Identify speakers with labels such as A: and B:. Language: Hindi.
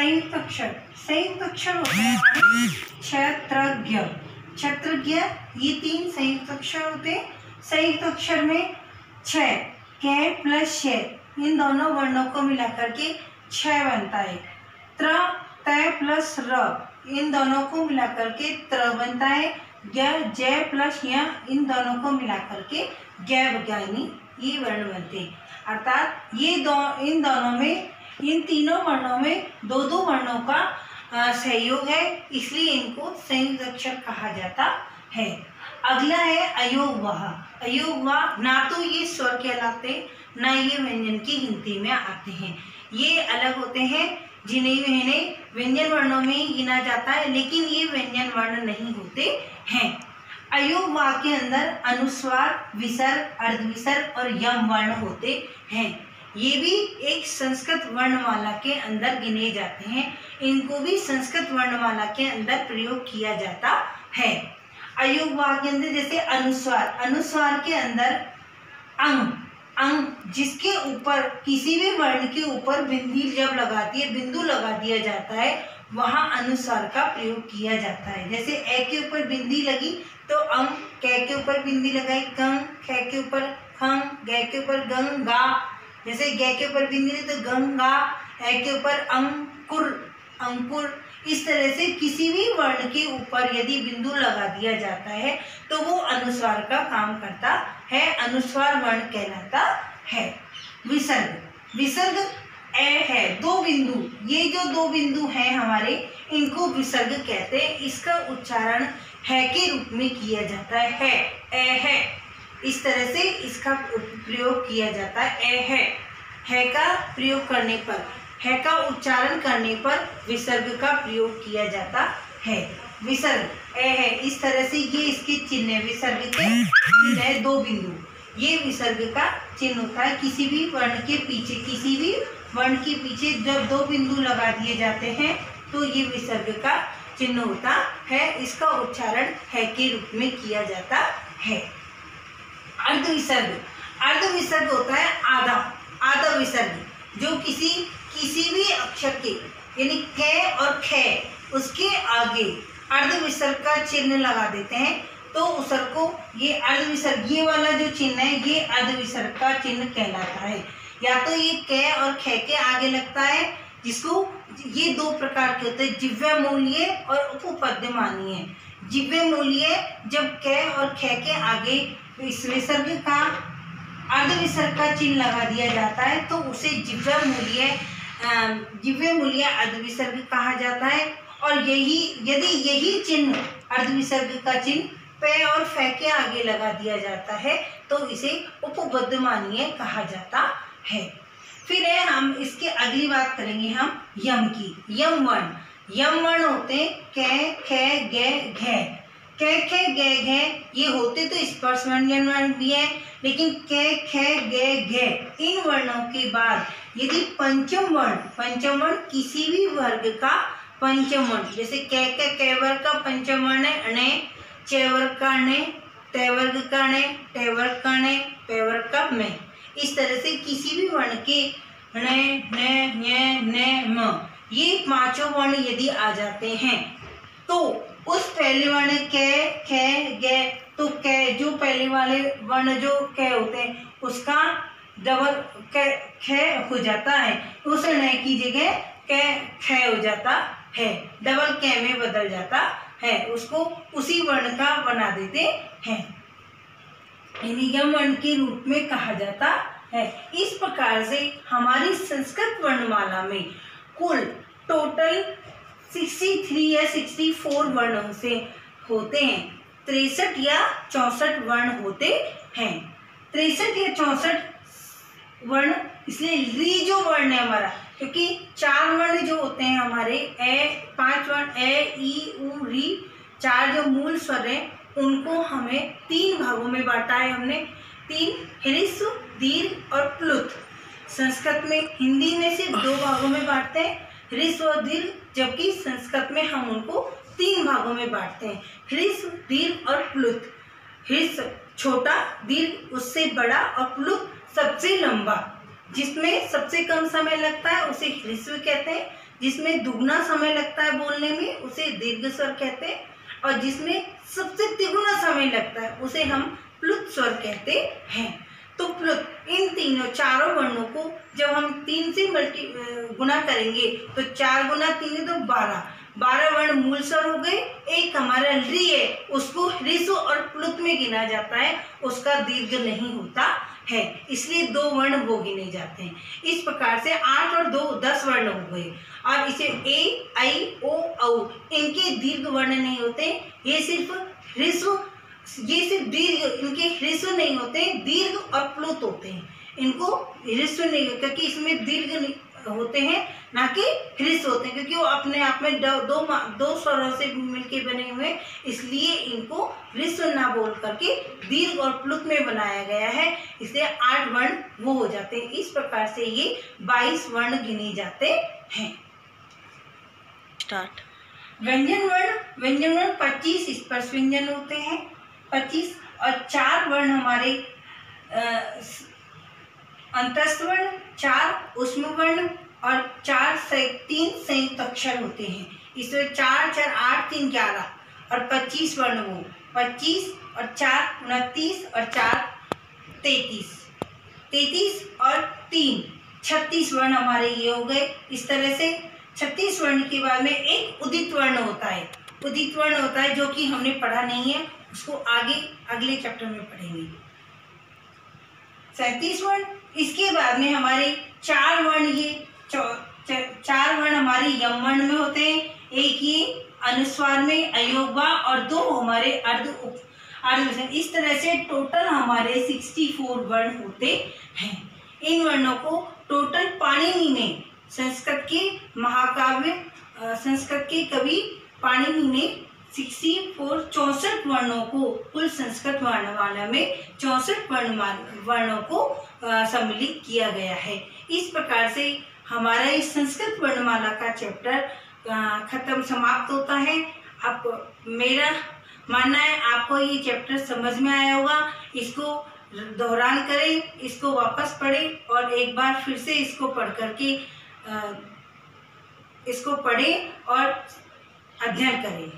A: संयुक्त अक्षर, संयुक्त अक्षर होते हैं हमारे क्षत्रज्ञ, क्षत्रज्ञ, ये 3 संयुक्त अक्षर होते हैं। संयुक्त अक्षर में 6, कै प्लस छ, इन दोनों वर्णों को मिलाकर के 6 बनता है। त्र, तय प्लस र, इन दोनों को मिलाकर के त्र बनता है। य, जय प्लस य, इन दोनों को मिलाकर के ज्ञ ज्ञानी ये वर्ण बनते हैं। अर्थात ये इन दोनों में, इन तीनों वर्णों में 2-2 वर्णों का सहयोग है, इसलिए इनको संयुक्त अक्षर कहा जाता है। अगला है अयोगवाह। अयोगवाह ना तो ये स्वर कहलाते, ना ये व्यंजन की गिनती में आते हैं। ये अलग होते हैं, जिन्हें व्यंजन वर्णों में ही गिना जाता है, लेकिन ये व्यंजन वर्ण नहीं होते हैं। अयोगवाह के अंदर अनुस्वार, विसर्ग, अर्धविसर्ग और यम वर्ण होते हैं। ये भी एक संस्कृत वर्णमाला के अंदर गिने जाते हैं। इनको भी संस्कृत वर्णमाला के अंदर प्रयोग किया जाता है। अयोगवाह के अंदर जैसे अनुस्वार, अनुस्वार के अंदर अंग, अंग जिसके ऊपर किसी भी वर्ण के ऊपर बिंदी जब लगाती है, बिंदु लगा दिया जाता है, वहां अनुस्वार का प्रयोग किया जाता है। जैसे ए के ऊपर बिंदी लगी तो अंग, कै के ऊपर बिंदी लगाई गंग, खे के ऊपर खंग, गै के ऊपर गंगा, जैसे गै के ऊपर बिंदी लगी तो गंगा, ए के ऊपर अंकुर, अंकुर। इस तरह से किसी भी वर्ण के ऊपर यदि बिंदु लगा दिया जाता है तो वो अनुस्वार का काम करता है, अनुस्वार वर्ण कहलाता है। विसर्ग, विसर्ग ए है, 2 बिंदु, ये जो 2 बिंदु हैं हमारे, इनको विसर्ग कहते हैं। इसका उच्चारण है के रूप में किया जाता है, ए है, इस तरह से इसका प्रयोग किया जाता है। ए है का प्रयोग करने पर, है का उच्चारण करने पर विसर्ग का प्रयोग किया जाता है। विसर्ग ए है, इस तरह से ये इसके चिन्ह है, विसर्ग के चिन्ह है 2 बिंदु, ये विसर्ग का चिन्ह होता है। किसी भी वर्ण के पीछे, किसी भी वर्ण के पीछे जब 2 बिंदु लगा दिए जाते हैं तो ये विसर्ग का चिन्ह होता है। इसका उच्चारण है के रूप में किया जाता है। अर्धविसर्ग, अर्धविसर्ग होता है आधा, आधा विसर्ग, जो किसी भी अक्षर के यानी कै और खे उसके आगे अर्धविसर्ग का चिन्ह लगा देते हैं तो उसर को ये अर्धविसर्ग, ये वाला जो चिन्ह है ये अर्धविसर्ग का चिन्ह कहलाता है। या तो ये कै और खे के आगे लगता है, जिसको ये 2 प्रकार के होते हैं, जिह्वा मूल्य और उपपद्यमानीय। जिह्वा मूल्य जब कै और खे के आगे इस विसर्ग का अर्धविसर्ग का चिन्ह लगा दिया जाता है तो उसे जिह्वा मूल्य अर्धविसर्ग कहा जाता है। और यदि यही चिन्ह अर्धविसर्ग का चिन्ह पे और फे के आगे लगा दिया जाता है तो इसे उपपद्यमानीय कहा जाता है। फिर है हम इसके अगली बात करेंगे हम यम की। यम वर्ण, यम वर्ण होते हैं कै, खे, गे, घे। कै, खे, गे, घे ये होते तो स्पर्श व्यंजन वर्ण भी है, लेकिन कै, खे, गे, घे इन वर्णों के बाद यदि पंचम वर्ण किसी भी वर्ग का पंचम वर्ण, जैसे कै का कै वर्ग का पंचम वर्ण है अणे, चे वर्ग का अणे, ते वर्ग का अणे, टे वर्ग का अणे, पे वर्ग का में, इस तरह से किसी भी वर्ण के णे, ने, ञ, ने, म ये 5 वर्ण यदि आ जाते हैं तो उस पहले वर्ण कै, खे, गे, तो कै जो पहले वाले वर्ण जो कै होते हैं उसका डबल खे हो जाता है, उस णे की जगह कै खे हो जाता है, डबल कै में बदल जाता है, उसको उसी वर्ण का बना देते हैं, यम वर्ण के रूप में कहा जाता है। इस प्रकार से हमारी संस्कृत वर्णमाला में कुल टोटल 63 या 64 वर्ण से होते हैं, 63 या 64 वर्ण होते हैं। 63 या 64 वर्ण इसलिए री जो वर्ण है हमारा, क्योंकि 4 वर्ण जो होते हैं हमारे 5 वर्ण ए, ई, उ, री, 4 जो मूल स्वर है उनको हमें 3 भागों में बांटा है हमने। 3 ह्रस्व, दीर्घ और प्लुत। संस्कृत में, हिंदी में सिर्फ 2 भागों में बांटते हैं, ह्रस्व और दीर्घ, जबकि संस्कृत में हम उनको 3 भागों में बांटते हैं, ह्रस्व, दीर्घ और प्लुत। ह्रस्व छोटा, दीर्घ उससे बड़ा और प्लुत सबसे लंबा, जिसमें सबसे कम समय लगता है उसे ह्रस्व कहते हैं, जिसमें दुगना समय लगता है बोलने में उसे दीर्घ स्वर कहते हैं, और जिसमें सबसे तिगुना समय लगता है उसे हम प्लुत स्वर कहते हैं। तो प्लुत, इन तीनों चारों वर्णों को जब हम 3 से गुना करेंगे तो 4 गुना 3 तो 12 वर्ण मूल स्वर हो गए। एक हमारा री है, उसको ह्रस्व और प्लुत में गिना जाता है, उसका दीर्घ नहीं होता है, इसलिए 2 वर्ण वो गिने जाते हैं। इस प्रकार से 8 और 2 10 वर्ण हो गए। और इसे ए, आई, ओ, औ इनके दीर्घ वर्ण नहीं होते, ये सिर्फ ह्रस्व, ये सिर्फ दीर्घ, इनके ह्रस्व नहीं होते, दीर्घ और प्लुत होते हैं। इनको ह्रस्व नहीं, क्योंकि इसमें दीर्घ होते हैं ना कि ह्रस्व होते हैं, क्योंकि वो अपने आप में दो स्वरों से मिलके बने हुए, इसलिए इनको ह्रस्व ना बोल करके दीर्घ और प्लुत में बनाया गया है, इसलिए 8 वर्ण वो हो जाते हैं। इस प्रकार से ये 22 वर्ण गिने जाते हैं। स्टार्ट। व्यंजन वर्ण 25 स्पर्श व्यंजन होते हैं, 25, और 4 वर्ण हमारे अंतस्थ वर्ण, 4 ऊष्म वर्ण और 3 संयुक्त अक्षर होते हैं। इसमें 4 4 8 3 11 और 25 वर्ण वो 25 और 4 29 और 4 33 और 3 36 वर्ण हमारे ये हो गए। इस तरह से 36 वर्ण के बाद में एक उदित वर्ण होता है, उदित वर्ण होता है जो कि हमने पढ़ा नहीं है, उसको आगे अगले चैप्टर में पढ़ेंगे। 37 वर्ण, इसके बाद में हमारे 4 वर्ण, ये 4 वर्ण हमारे यम वर्ण में होते हैं, एक ये अनुस्वार में अयोगवा और 2 हमारे अर्ध। इस तरह से टोटल हमारे 64 वर्ण होते हैं। इन वर्णों को टोटल पाणिनि ने, संस्कृत के महाकाव्य, संस्कृत के कवि पाणिनि ने 64 वर्णों को, कुल संस्कृत वर्णमाला में 64 वर्णों को सम्मिलित किया गया है। इस प्रकार से हमारा इस संस्कृत वर्णमाला का चैप्टर समाप्त होता है। आप, मेरा मानना है आपको ये चैप्टर समझ में आया होगा। इसको दोहरान करें, इसको वापस पढ़ें और एक बार फिर से इसको पढ़ करके इसको पढ़ें और अध्ययन करें।